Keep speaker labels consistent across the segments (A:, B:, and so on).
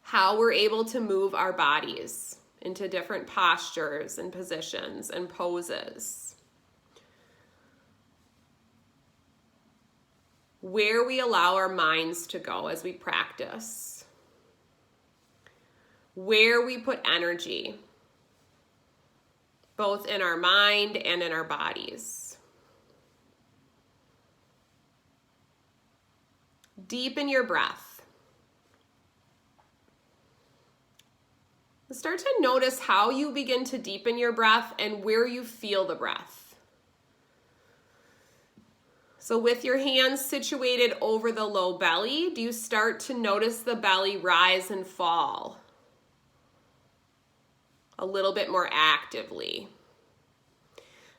A: how we're able to move our bodies into different postures and positions and poses. Where we allow our minds to go as we practice. Where we put energy, both in our mind and in our bodies. Deepen your breath. Start to notice how you begin to deepen your breath and where you feel the breath. So with your hands situated over the low belly, do you start to notice the belly rise and fall a little bit more actively?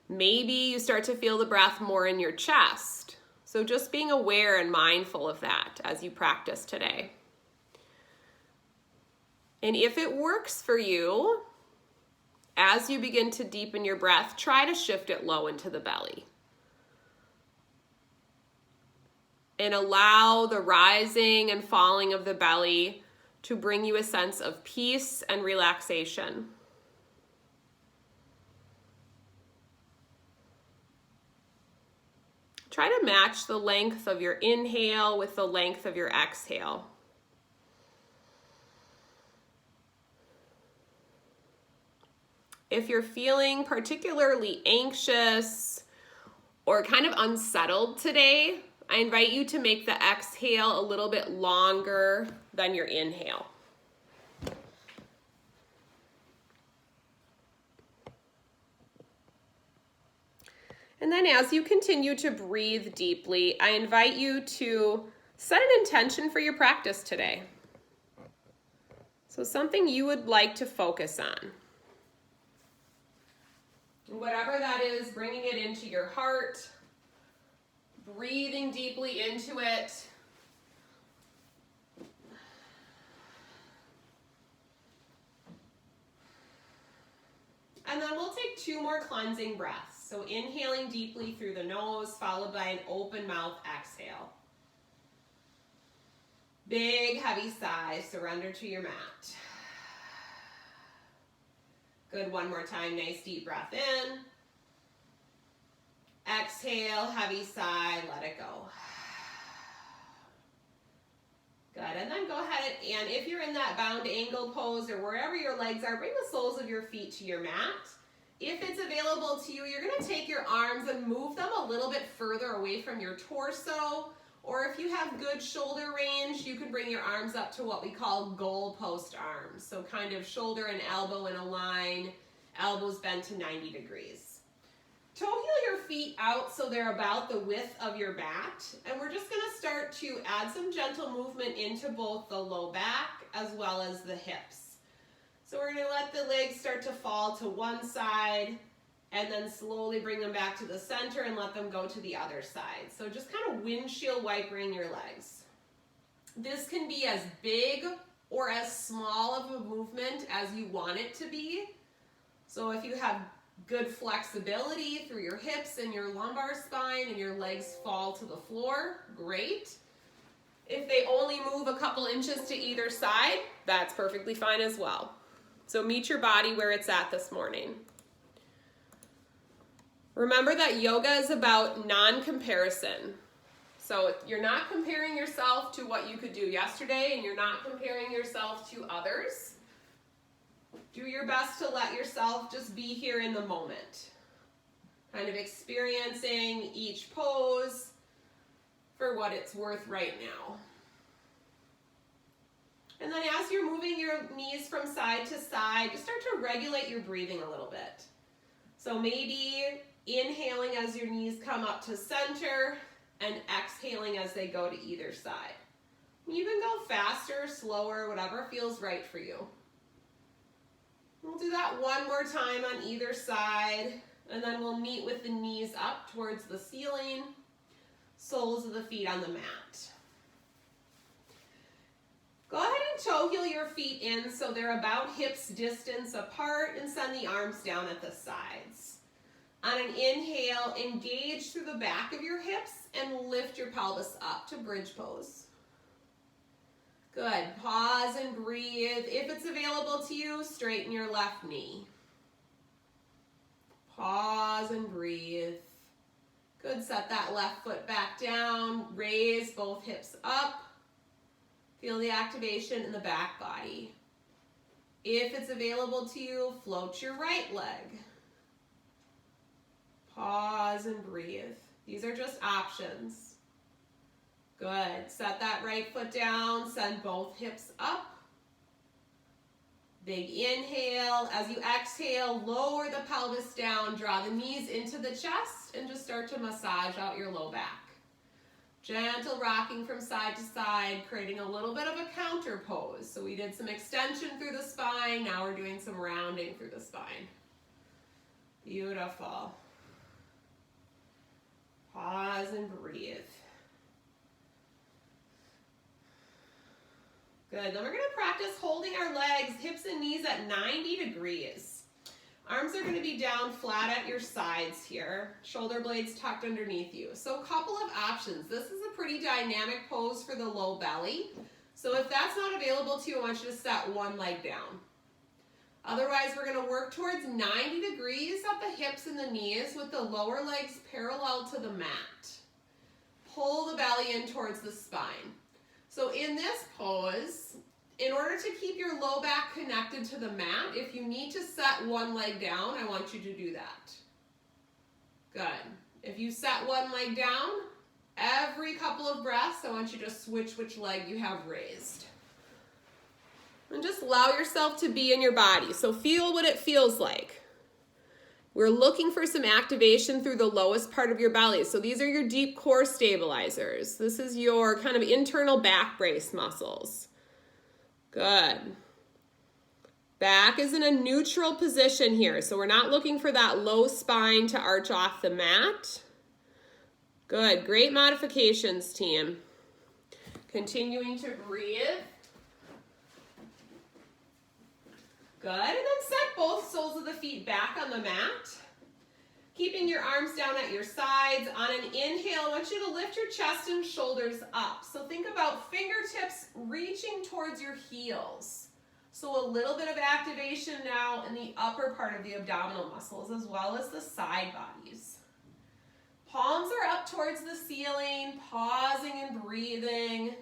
A: Maybe you start to feel the breath more in your chest. So just being aware and mindful of that as you practice today. And if it works for you, as you begin to deepen your breath, try to shift it low into the belly. And allow the rising and falling of the belly to bring you a sense of peace and relaxation. Try to match the length of your inhale with the length of your exhale. If you're feeling particularly anxious or kind of unsettled today, I invite you to make the exhale a little bit longer than your inhale. And then as you continue to breathe deeply, I invite you to set an intention for your practice today. So something you would like to focus on. Whatever that is, bringing it into your heart, breathing deeply into it. And then we'll take 2 more cleansing breaths. So inhaling deeply through the nose, followed by an open mouth exhale. Big, heavy sigh, surrender to your mat. Good, one more time, nice deep breath in. Exhale, heavy sigh, let it go. Good, and then go ahead and if you're in that bound angle pose or wherever your legs are, bring the soles of your feet to your mat. If it's available to you, you're gonna take your arms and move them a little bit further away from your torso, or if you have good shoulder range, you can bring your arms up to what we call goalpost arms. So kind of shoulder and elbow in a line, elbows bent to 90 degrees. Toe heel your feet out so they're about the width of your mat, and we're just gonna start to add some gentle movement into both the low back as well as the hips. So we're gonna let the legs start to fall to one side and then slowly bring them back to the center and let them go to the other side. So just kind of windshield wipering your legs. This can be as big or as small of a movement as you want it to be. So if you have good flexibility through your hips and your lumbar spine and your legs fall to the floor, great. If they only move a couple inches to either side, that's perfectly fine as well. So meet your body where it's at this morning. Remember that yoga is about non-comparison. So you're not comparing yourself to what you could do yesterday, and you're not comparing yourself to others. Do your best to let yourself just be here in the moment. Kind of experiencing each pose for what it's worth right now. And then as you're moving your knees from side to side, just start to regulate your breathing a little bit. So maybe inhaling as your knees come up to center and exhaling as they go to either side. You can go faster, slower, whatever feels right for you. We'll do that one more time on either side, and then we'll meet with the knees up towards the ceiling, soles of the feet on the mat. Go ahead and toe heel your feet in so they're about hips distance apart, and send the arms down at the sides. On an inhale, engage through the back of your hips and lift your pelvis up to bridge pose. Good. Pause and breathe. If it's available to you, straighten your left knee. Pause and breathe. Good, set that left foot back down. Raise both hips up. Feel the activation in the back body. If it's available to you, float your right leg. Pause and breathe. These are just options. Good. Set that right foot down. Send both hips up. Big inhale. As you exhale, lower the pelvis down. Draw the knees into the chest and just start to massage out your low back. Gentle rocking from side to side, creating a little bit of a counter pose. So we did some extension through the spine. Now we're doing some rounding through the spine. Beautiful. Pause and breathe. Good, then we're gonna practice holding our legs, hips and knees at 90 degrees. Arms are gonna be down flat at your sides here. Shoulder blades tucked underneath you. So a couple of options. This is a pretty dynamic pose for the low belly. So if that's not available to you, I want you to set one leg down. Otherwise, we're gonna work towards 90 degrees at the hips and the knees with the lower legs parallel to the mat. Pull the belly in towards the spine. So in this pose, in order to keep your low back connected to the mat, if you need to set one leg down, I want you to do that. Good. If you set one leg down, every couple of breaths, I want you to switch which leg you have raised. And just allow yourself to be in your body. So feel what it feels like. We're looking for some activation through the lowest part of your belly. So these are your deep core stabilizers. This is your kind of internal back brace muscles. Good. Back is in a neutral position here. So we're not looking for that low spine to arch off the mat. Good. Great modifications, team. Continuing to breathe. Good, and then set both soles of the feet back on the mat. Keeping your arms down at your sides. On an inhale, I want you to lift your chest and shoulders up. So think about fingertips reaching towards your heels. So a little bit of activation now in the upper part of the abdominal muscles as well as the side bodies. Palms are up towards the ceiling, pausing and breathing.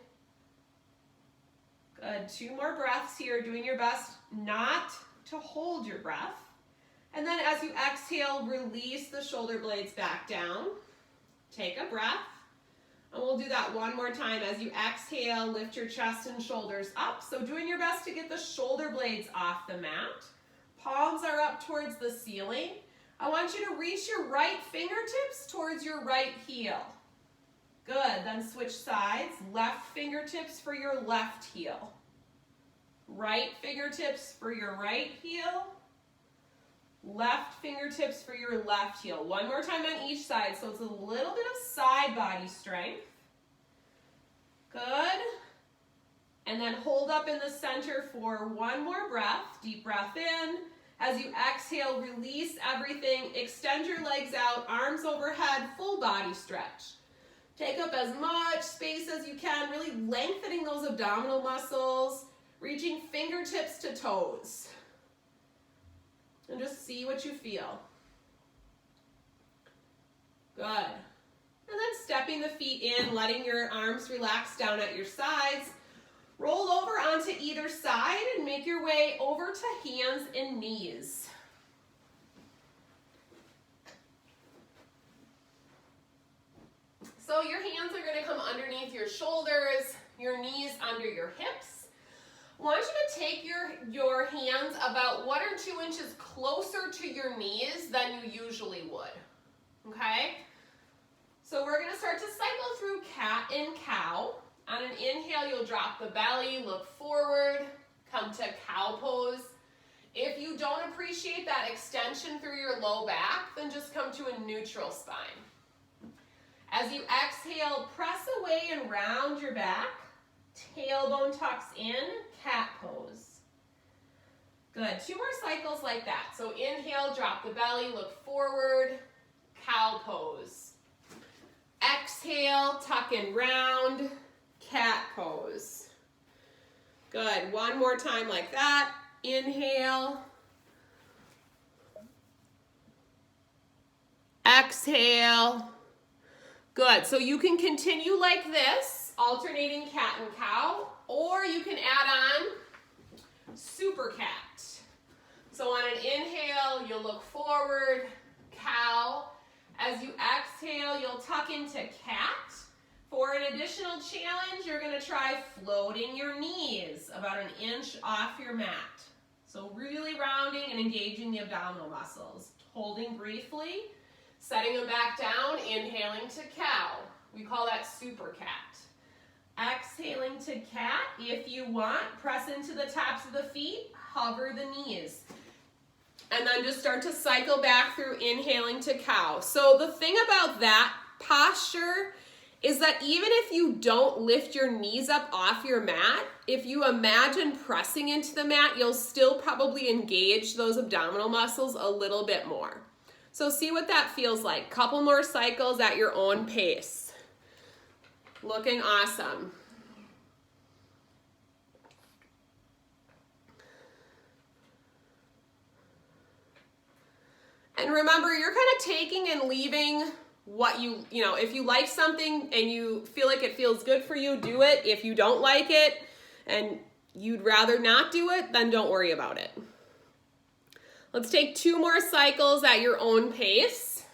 A: Good, 2 more breaths here, doing your best not to hold your breath. And then as you exhale, release the shoulder blades back down. Take a breath. And we'll do that one more time. As you exhale, lift your chest and shoulders up. So doing your best to get the shoulder blades off the mat. Palms are up towards the ceiling. I want you to reach your right fingertips towards your right heel. Good, then switch sides. Left fingertips for your left heel. Right fingertips for your right heel. Left fingertips for your left heel. One more time on each side, so it's a little bit of side body strength. Good. And then hold up in the center for one more breath. Deep breath in. As you exhale, release everything. Extend your legs out, arms overhead, full body stretch. Take up as much space as you can, really lengthening those abdominal muscles, reaching fingertips to toes. And just see what you feel. Good. And then stepping the feet in, letting your arms relax down at your sides. Roll over onto either side and make your way over to hands and knees. So your hands are going to come underneath your shoulders, your knees under your hips. I want you to take your hands about 1 or 2 inches closer to your knees than you usually would, okay? So we're going to start to cycle through cat and cow. On an inhale, you'll drop the belly, look forward, come to cow pose. If you don't appreciate that extension through your low back, then just come to a neutral spine. As you exhale, press away and round your back. Tailbone tucks in, cat pose. Good, 2 more cycles like that. So inhale, drop the belly, look forward, cow pose. Exhale, tuck and round, cat pose. Good, one more time like that. Inhale. Exhale. Good, so you can continue like this, alternating cat and cow, or you can add on super cat. So on an inhale, you'll look forward, cow. As you exhale, you'll tuck into cat. For an additional challenge, you're gonna try floating your knees about an inch off your mat. So really rounding and engaging the abdominal muscles. Holding briefly, setting them back down, inhaling to cow. We call that super cat. Exhaling to cat. If you want, press into the tops of the feet, hover the knees. And then just start to cycle back through inhaling to cow. So the thing about that posture is that even if you don't lift your knees up off your mat, if you imagine pressing into the mat, you'll still probably engage those abdominal muscles a little bit more. So see what that feels like. Couple more cycles at your own pace. Looking awesome. And remember, you're kind of taking and leaving what you know, if you like something and you feel like it feels good for you, do it. If you don't like it and you'd rather not do it, then don't worry about it. Let's take 2 more cycles at your own pace.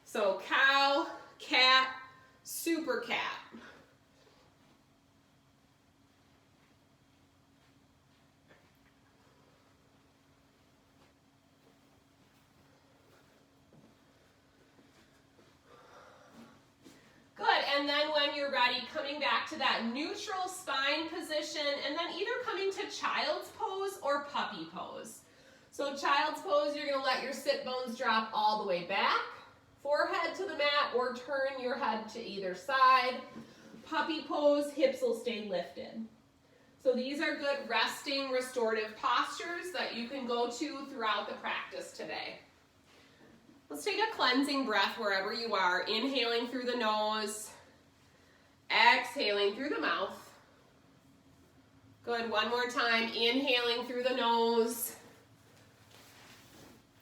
A: So cow, cat, super cat. Good, and then when you're ready, coming back to that neutral spine position, and then either coming to child's pose or puppy pose. So child's pose, you're gonna let your sit bones drop all the way back, forehead to the mat, or turn your head to either side. Puppy pose, hips will stay lifted. So these are good resting, restorative postures that you can go to throughout the practice today. Let's take a cleansing breath wherever you are, inhaling through the nose, exhaling through the mouth. Good, one more time, inhaling through the nose,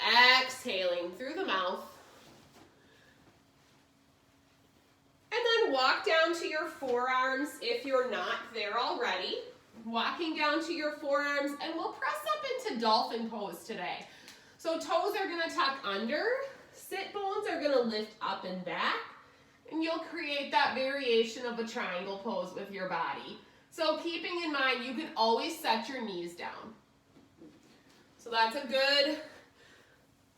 A: exhaling through the mouth. And then walk down to your forearms if you're not there already. Walking down to your forearms, and we'll press up into dolphin pose today. So toes are gonna tuck under, sit bones are gonna lift up and back, and you'll create that variation of a triangle pose with your body. So keeping in mind, you can always set your knees down. So that's a good,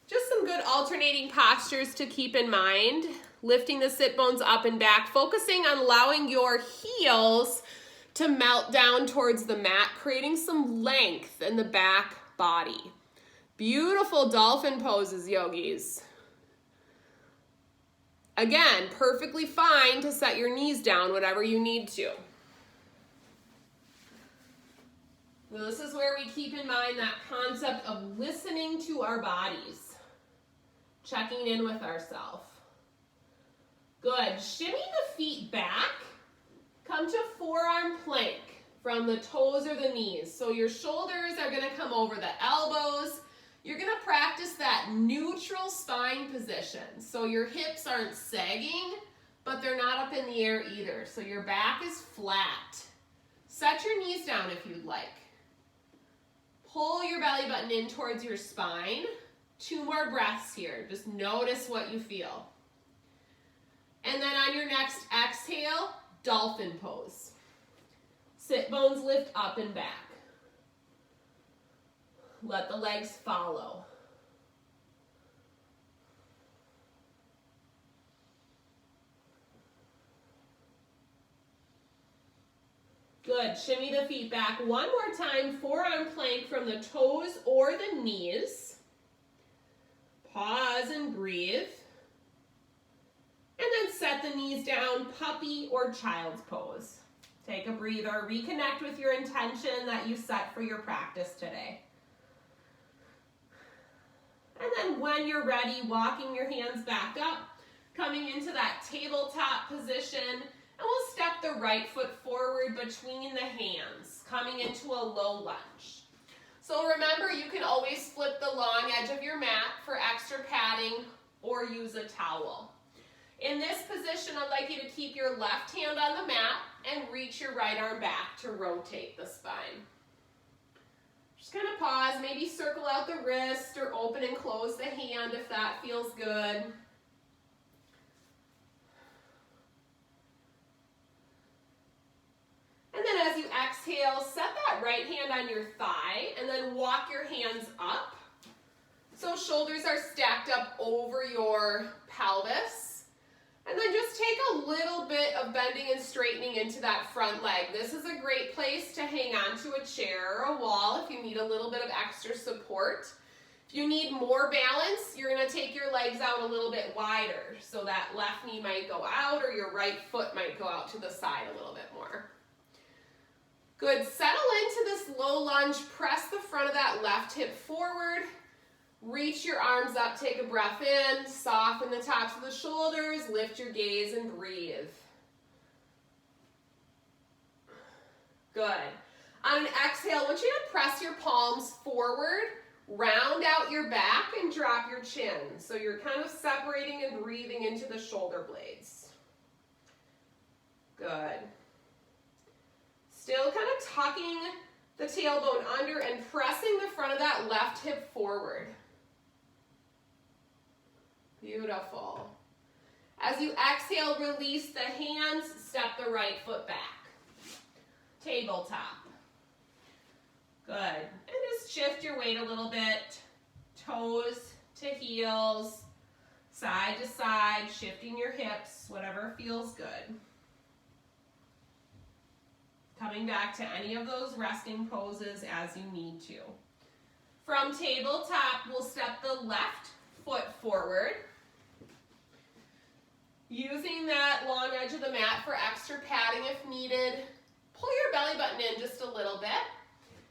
A: just some good alternating postures to keep in mind. Lifting the sit bones up and back, focusing on allowing your heels to melt down towards the mat, creating some length in the back body. Beautiful dolphin poses, yogis. Again, perfectly fine to set your knees down, whatever you need to. Now, this is where we keep in mind that concept of listening to our bodies, checking in with ourselves. Good, shimmy the feet back, come to forearm plank from the toes or the knees. So your shoulders are gonna come over the elbows. You're gonna practice that neutral spine position. So your hips aren't sagging, but they're not up in the air either. So your back is flat. Set your knees down if you'd like. Pull your belly button in towards your spine. 2 more breaths here. Just notice what you feel. And then on your next exhale, dolphin pose. Sit bones lift up and back. Let the legs follow. Good, shimmy the feet back. One more time, forearm plank from the toes or the knees. Pause and breathe. And then set the knees down, puppy or child's pose. Take a breather, reconnect with your intention that you set for your practice today. And then when you're ready, walking your hands back up, coming into that tabletop position, And we'll step the right foot forward between the hands, coming into a low lunge. So remember, you can always flip the long edge of your mat for extra padding or use a towel. In this position, I'd like you to keep your left hand on the mat and reach your right arm back to rotate the spine. Just kind of pause, maybe circle out the wrist or open and close the hand if that feels good. And then as you exhale, set that right hand on your thigh and then walk your hands up. So shoulders are stacked up over your pelvis. And then just take a little bit of bending and straightening into that front leg. This is a great place to hang on to a chair or a wall if you need a little bit of extra support. If you need more balance, you're going to take your legs out a little bit wider. So that left knee might go out or your right foot might go out to the side a little bit more. Good, settle into this low lunge, press the front of that left hip forward, reach your arms up, take a breath in, soften the tops of the shoulders, lift your gaze and breathe. Good. On an exhale, I want you to press your palms forward, round out your back and drop your chin. So you're kind of separating and breathing into the shoulder blades. Good. Still kind of tucking the tailbone under and pressing the front of that left hip forward. Beautiful. As you exhale, release the hands, step the right foot back. Tabletop. Good. And just shift your weight a little bit. Toes to heels, side to side, shifting your hips, whatever feels good. Coming back to any of those resting poses as you need to. From tabletop, we'll step the left foot forward. Using that long edge of the mat for extra padding if needed. Pull your belly button in just a little bit.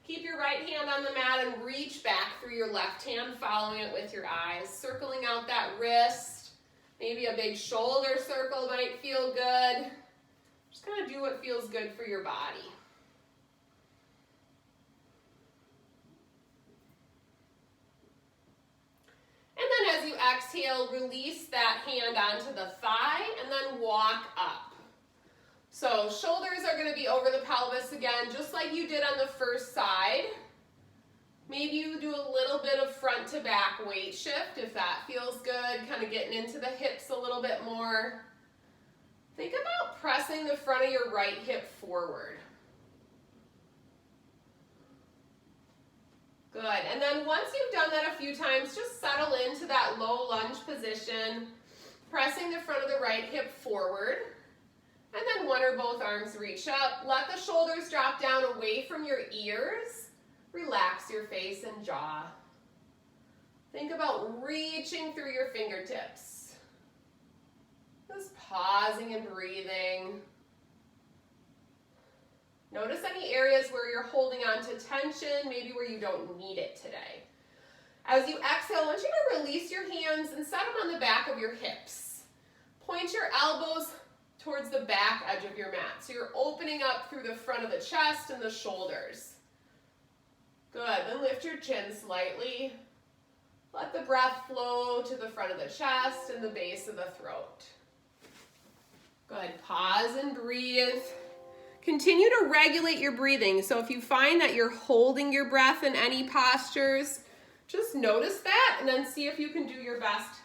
A: Keep your right hand on the mat and reach back through your left hand, following it with your eyes. Circling out that wrist. Maybe a big shoulder circle might feel good. Just kind of do what feels good for your body. And then as you exhale, release that hand onto the thigh and then walk up. So shoulders are going to be over the pelvis again, just like you did on the first side. Maybe you do a little bit of front to back weight shift if that feels good, kind of getting into the hips a little bit more. Think about pressing the front of your right hip forward. Good, and then once you've done that a few times, just settle into that low lunge position, pressing the front of the right hip forward, and then one or both arms reach up. Let the shoulders drop down away from your ears. Relax your face and jaw. Think about reaching through your fingertips. Just pausing and breathing. Notice any areas where you're holding on to tension, maybe where you don't need it today. As you exhale, I want you to release your hands and set them on the back of your hips. Point your elbows towards the back edge of your mat. So you're opening up through the front of the chest and the shoulders. Good, then lift your chin slightly. Let the breath flow to the front of the chest and the base of the throat. Good, pause and breathe. Continue to regulate your breathing. So if you find that you're holding your breath in any postures, just notice that and then see if you can do your best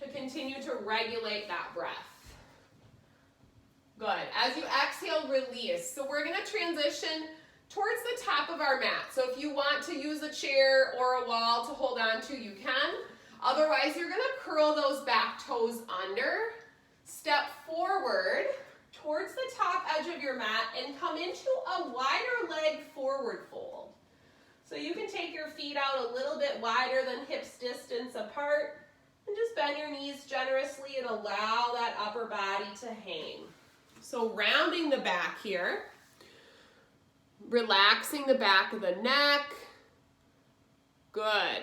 A: to continue to regulate that breath. Good. As you exhale, release. So we're going to transition towards the top of our mat. So if you want to use a chair or a wall to hold on to, you can. Otherwise, you're going to curl those back toes under, step forward towards the top edge of your mat and come into a wider leg forward fold. So you can take your feet out a little bit wider than hips distance apart and just bend your knees generously and allow that upper body to hang. So rounding the back here, relaxing the back of the neck. Good.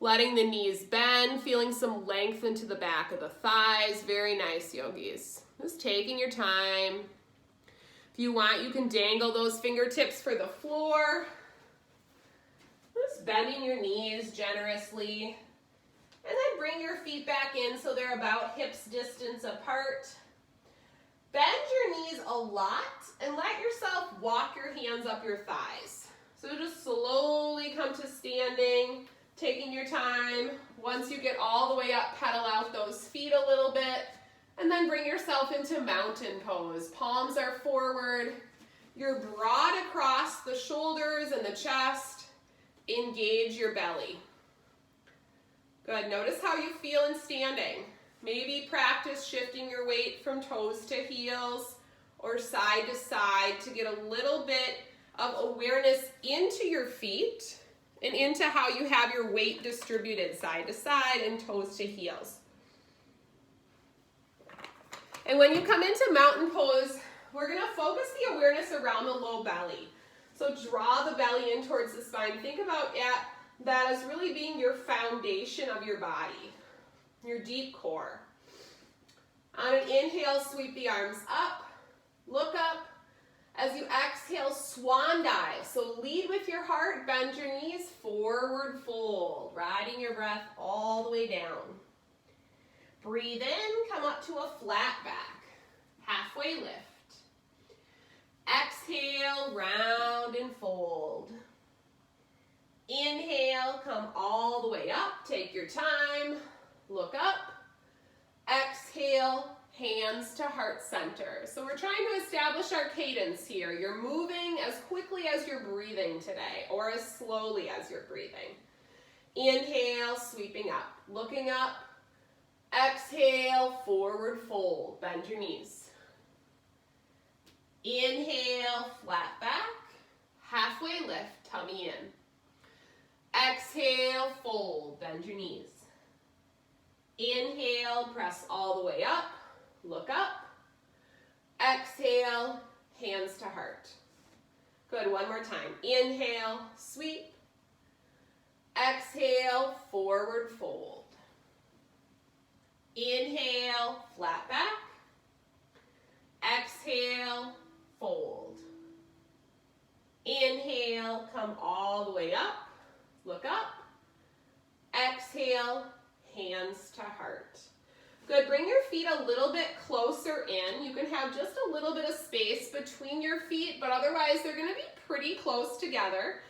A: Letting the knees bend, feeling some length into the back of the thighs. Very nice, yogis. Just taking your time. If you want, you can dangle those fingertips for the floor. Just bending your knees generously. And then bring your feet back in so they're about hips distance apart. Bend your knees a lot and let yourself walk your hands up your thighs. So just slowly come to standing, taking your time. Once you get all the way up, pedal out those feet a little bit, and then bring yourself into mountain pose. Palms are forward. You're broad across the shoulders and the chest. Engage your belly. Good. Notice how you feel in standing. Maybe practice shifting your weight from toes to heels or side to side to get a little bit of awareness into your feet and into how you have your weight distributed side to side and toes to heels. And when you come into mountain pose, we're going to focus the awareness around the low belly. So draw the belly in towards the spine. Think about that as really being your foundation of your body, your deep core. On an inhale, sweep the arms up, look up. As you exhale, swan dive. So lead with your heart, bend your knees, forward fold, riding your breath all the way down. Breathe in, come up to a flat back, halfway lift. Exhale, round and fold. Inhale, come all the way up, take your time, look up. Exhale, hands to heart center. So we're trying to establish our cadence here. You're moving as quickly as you're breathing today, or as slowly as you're breathing. Inhale, sweeping up, looking up. Exhale, forward fold, bend your knees. Inhale, flat back, halfway lift, tummy in. Exhale, fold, bend your knees. Inhale, press all the way up, look up. Exhale, hands to heart. Good, one more time. Inhale, sweep. Exhale, forward fold. Inhale, flat back. Exhale, fold. Inhale, come all the way up, look up. Exhale, hands to heart. Good, bring your feet a little bit closer in. You can have just a little bit of space between your feet, but otherwise they're gonna be pretty close together,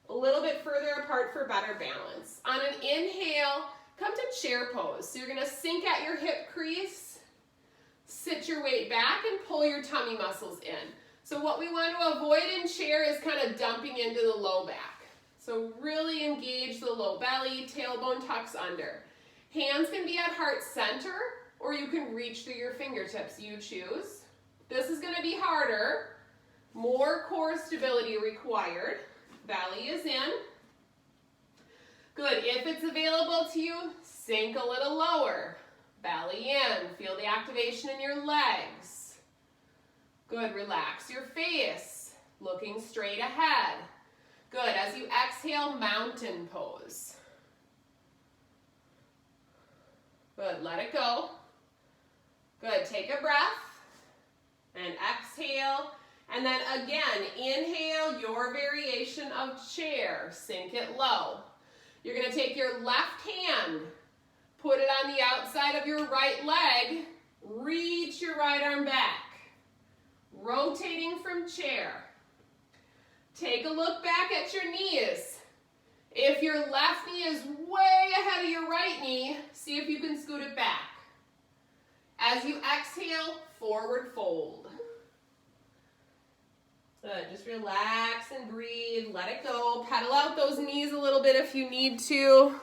A: a little bit further apart for better balance. On an inhale, come to chair pose. So you're gonna sink at your hip crease, sit your weight back and pull your tummy muscles in. So what we want to avoid in chair is kind of dumping into the low back. So really engage the low belly, tailbone tucks under. Hands can be at heart center, or you can reach through your fingertips, you choose. This is gonna be harder, more core stability required. Belly is in. Good, if it's available to you, sink a little lower. Belly in, feel the activation in your legs. Good, relax your face, looking straight ahead. Good, as you exhale, mountain pose. Good, let it go. Good, take a breath and exhale. And then again, inhale your variation of chair, sink it low. You're gonna take your left hand, put it on the outside of your right leg, reach your right arm back, rotating from chair. Take a look back at your knees. If your left knee is way ahead of your right knee, see if you can scoot it back. As you exhale, forward fold. Good, just relax and breathe, let it go. Pedal out those knees a little bit if you need to.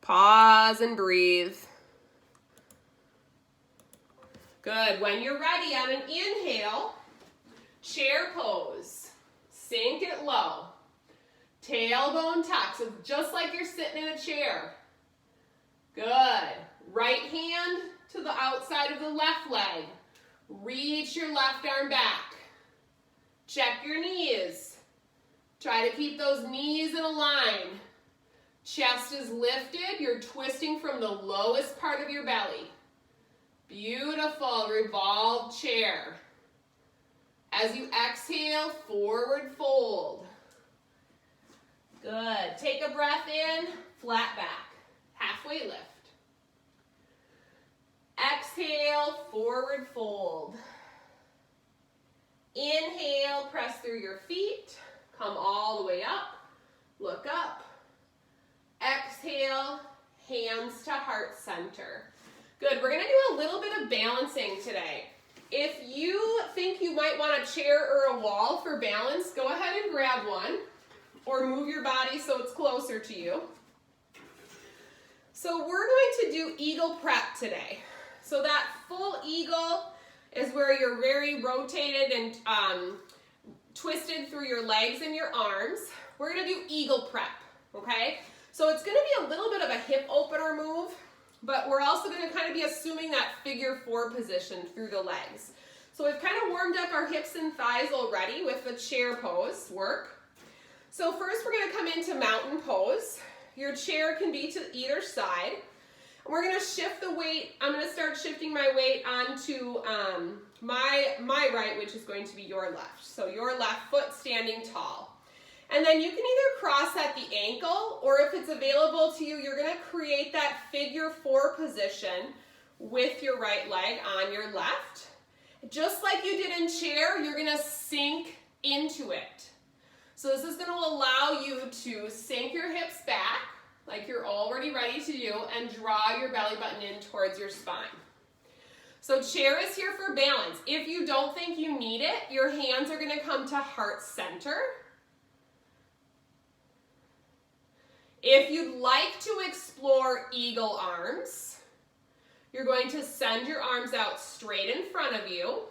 A: Pause and breathe. Good, when you're ready on an inhale, chair pose. Sink it low. Tailbone tuck, so just like you're sitting in a chair. Good. Right hand to the outside of the left leg. Reach your left arm back. Check your knees. Try to keep those knees in a line. Chest is lifted. You're twisting from the lowest part of your belly. Beautiful. Revolve chair. As you exhale, forward fold. Good. Take a breath in, flat back. Halfway lift. Exhale, forward fold. Inhale, press through your feet. Come all the way up. Look up. Exhale, hands to heart center. Good, we're gonna do a little bit of balancing today. If you think you might want a chair or a wall for balance, go ahead and grab one or move your body so it's closer to you. So we're going to do eagle prep today. So that full eagle is where you're very rotated and twisted through your legs and your arms. We're gonna do eagle prep, okay? So it's gonna be a little bit of a hip opener move, but we're also gonna kind of be assuming that figure 4 position through the legs. So we've kind of warmed up our hips and thighs already with the chair pose work. So first we're gonna come into mountain pose. Your chair can be to either side. We're gonna shift the weight. I'm gonna start shifting my weight onto my right, which is going to be your left. So your left foot standing tall. And then you can either cross at the ankle, or if it's available to you, you're gonna create that figure 4 position with your right leg on your left. Just like you did in chair, you're gonna sink into it. So this is gonna allow you to sink your hips back, like you're already ready to do, and draw your belly button in towards your spine. So chair is here for balance. If you don't think you need it, your hands are gonna come to heart center. If you'd like to explore eagle arms, you're going to send your arms out straight in front of you.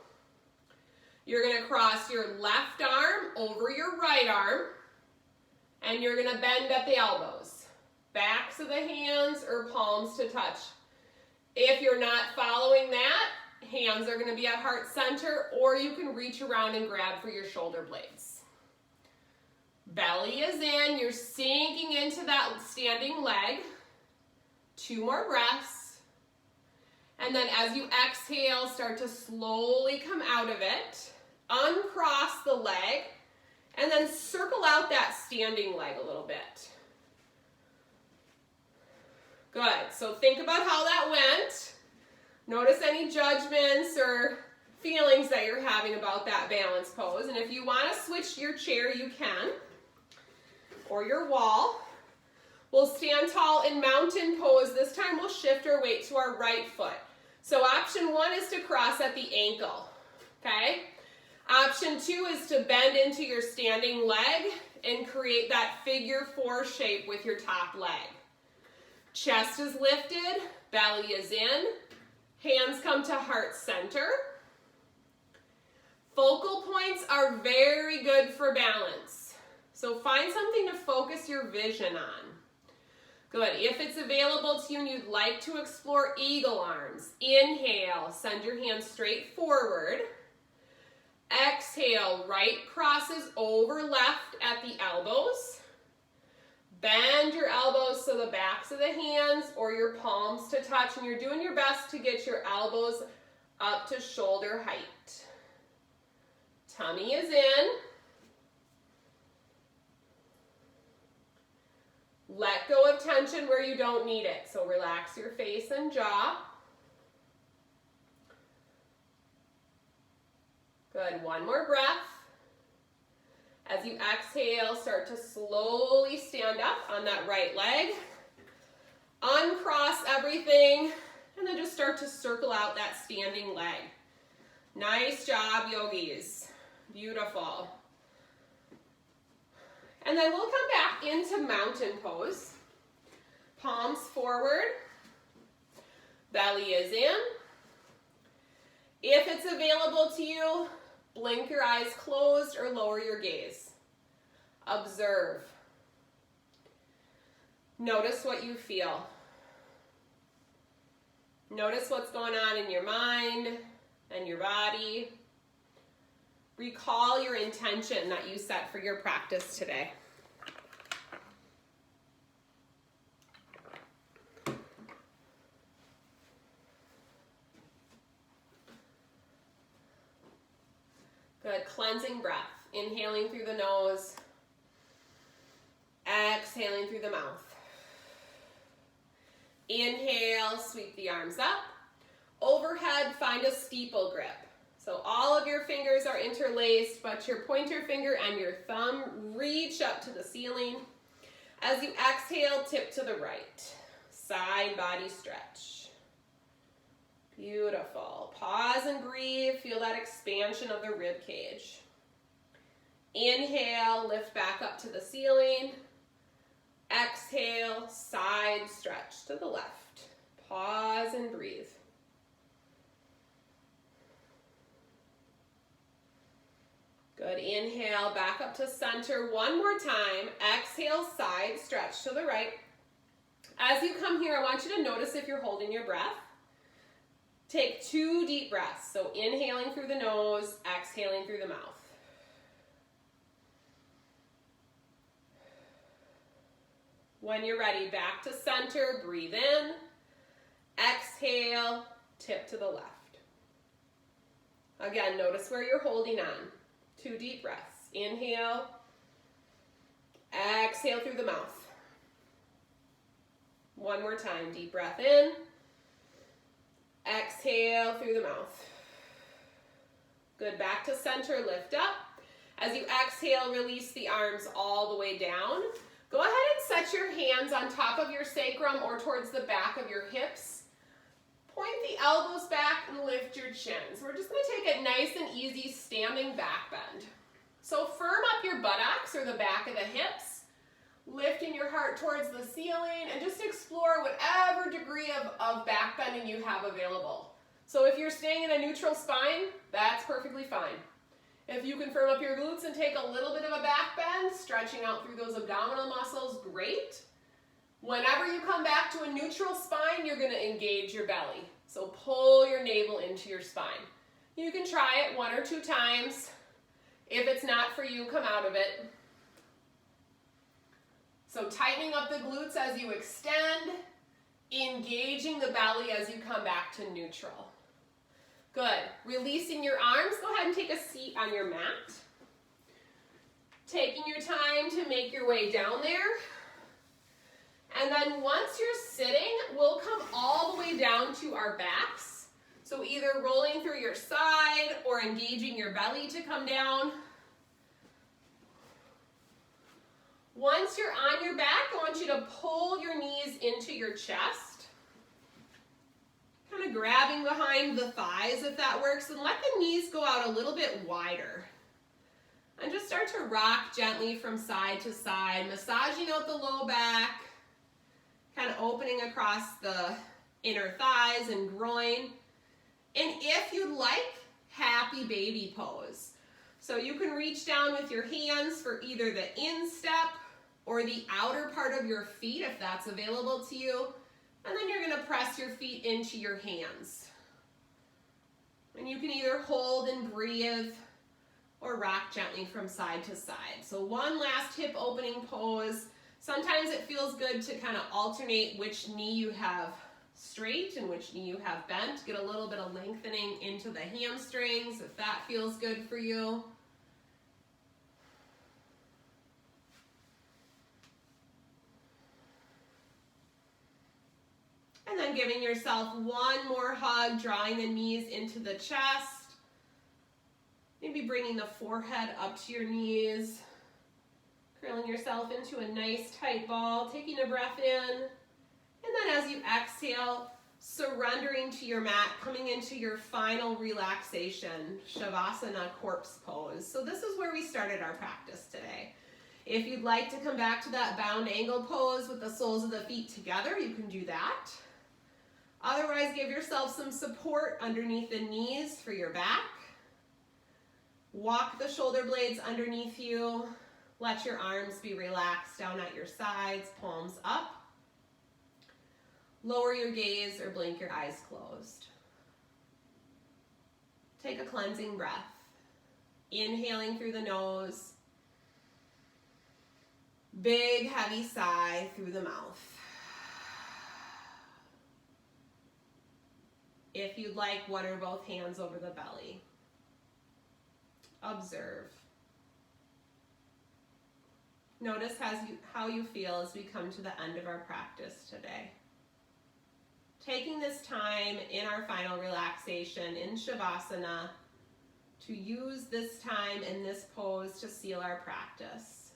A: You're going to cross your left arm over your right arm, and you're going to bend at the elbows. Backs of the hands or palms to touch. If you're not following that, hands are going to be at heart center, or you can reach around and grab for your shoulder blades. Belly is in, you're sinking into that standing leg. 2 more breaths. And then as you exhale, start to slowly come out of it. Uncross the leg, and then circle out that standing leg a little bit. Good, so think about how that went. Notice any judgments or feelings that you're having about that balance pose. And if you want to switch your chair, you can. Or your wall. We'll stand tall in mountain pose. This time we'll shift our weight to our right foot. So option 1 is to cross at the ankle, okay? Option 2 is to bend into your standing leg and create that figure 4 shape with your top leg. Chest is lifted, belly is in, hands come to heart center. Focal points are very good for balance. So find something to focus your vision on. Good, if it's available to you and you'd like to explore eagle arms, inhale, send your hands straight forward. Exhale, right crosses over left at the elbows. Bend your elbows so the backs of the hands or your palms to touch, and you're doing your best to get your elbows up to shoulder height. Tummy is in. Let go of tension where you don't need it. So relax your face and jaw. Good, 1 more breath. As you exhale, start to slowly stand up on that right leg. Uncross everything, and then just start to circle out that standing leg. Nice job, yogis. Beautiful. And then we'll come back into mountain pose. Palms forward. Belly is in. If it's available to you, blink your eyes closed or lower your gaze. Observe. Notice what you feel. Notice what's going on in your mind and your body. Recall your intention that you set for your practice today. Good, cleansing breath. Inhaling through the nose, exhaling through the mouth. Inhale, sweep the arms up. Overhead, find a steeple grip. So all of your fingers are interlaced, but your pointer finger and your thumb reach up to the ceiling. As you exhale, tip to the right. Side body stretch. Beautiful. Pause and breathe. Feel that expansion of the rib cage. Inhale, lift back up to the ceiling. Exhale, side stretch to the left. Pause and breathe. Good, inhale, back up to center one more time. Exhale, side stretch to the right. As you come here, I want you to notice if you're holding your breath. Take 2 deep breaths. So inhaling through the nose, exhaling through the mouth. When you're ready, back to center, breathe in. Exhale, tip to the left. Again, notice where you're holding on. 2 deep breaths. Inhale. Exhale through the mouth. One more time. Deep breath in. Exhale through the mouth. Good. Back to center. Lift up. As you exhale, release the arms all the way down. Go ahead and set your hands on top of your sacrum or towards the back of your hips. Point the elbows back and lift your chins. We're just going to take it nice and easy standing back bend. So firm up your buttocks or the back of the hips, lifting your heart towards the ceiling, and just explore whatever degree of back bending you have available. So if you're staying in a neutral spine, that's perfectly fine. If you can firm up your glutes and take a little bit of a back bend, stretching out through those abdominal muscles, great. Whenever you come back to a neutral spine, you're going to engage your belly. So pull your navel into your spine. You can try it 1 or 2 times. If it's not for you, come out of it. So tightening up the glutes as you extend, engaging the belly as you come back to neutral. Good. Releasing your arms, go ahead and take a seat on your mat. Taking your time to make your way down there. And then once you're sitting, we'll come all the way down to our backs. So either rolling through your side or engaging your belly to come down. Once you're on your back, I want you to pull your knees into your chest. Kind of grabbing behind the thighs if that works, and let the knees go out a little bit wider. And just start to rock gently from side to side, massaging out the low back, kind of opening across the inner thighs and groin. And if you'd like, happy baby pose. So you can reach down with your hands for either the instep or the outer part of your feet if that's available to you. And then you're going to press your feet into your hands. And you can either hold and breathe or rock gently from side to side. So one last hip opening pose. Sometimes it feels good to kind of alternate which knee you have straight and which knee you have bent. Get a little bit of lengthening into the hamstrings if that feels good for you. And then giving yourself one more hug, drawing the knees into the chest. Maybe bringing the forehead up to your knees. Curling yourself into a nice tight ball, taking a breath in. And then as you exhale, surrendering to your mat, coming into your final relaxation, Shavasana corpse pose. So this is where we started our practice today. If you'd like to come back to that bound angle pose with the soles of the feet together, you can do that. Otherwise, give yourself some support underneath the knees for your back. Walk the shoulder blades underneath you. Let your arms be relaxed down at your sides, palms up. Lower your gaze or blink your eyes closed. Take a cleansing breath. Inhaling through the nose. Big, heavy sigh through the mouth. If you'd like, one or both hands over the belly. observe. Notice how you feel as we come to the end of our practice today. Taking this time in our final relaxation in Shavasana to use this time in this pose to seal our practice.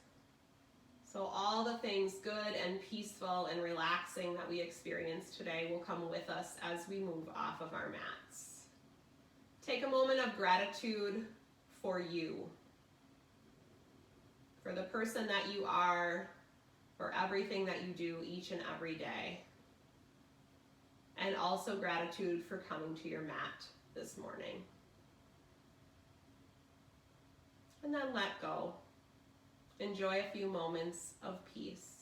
A: So all the things good and peaceful and relaxing that we experience today will come with us as we move off of our mats. Take a moment of gratitude for you, for the person that you are, for everything that you do each and every day. And also gratitude for coming to your mat this morning. And then let go. Enjoy a few moments of peace.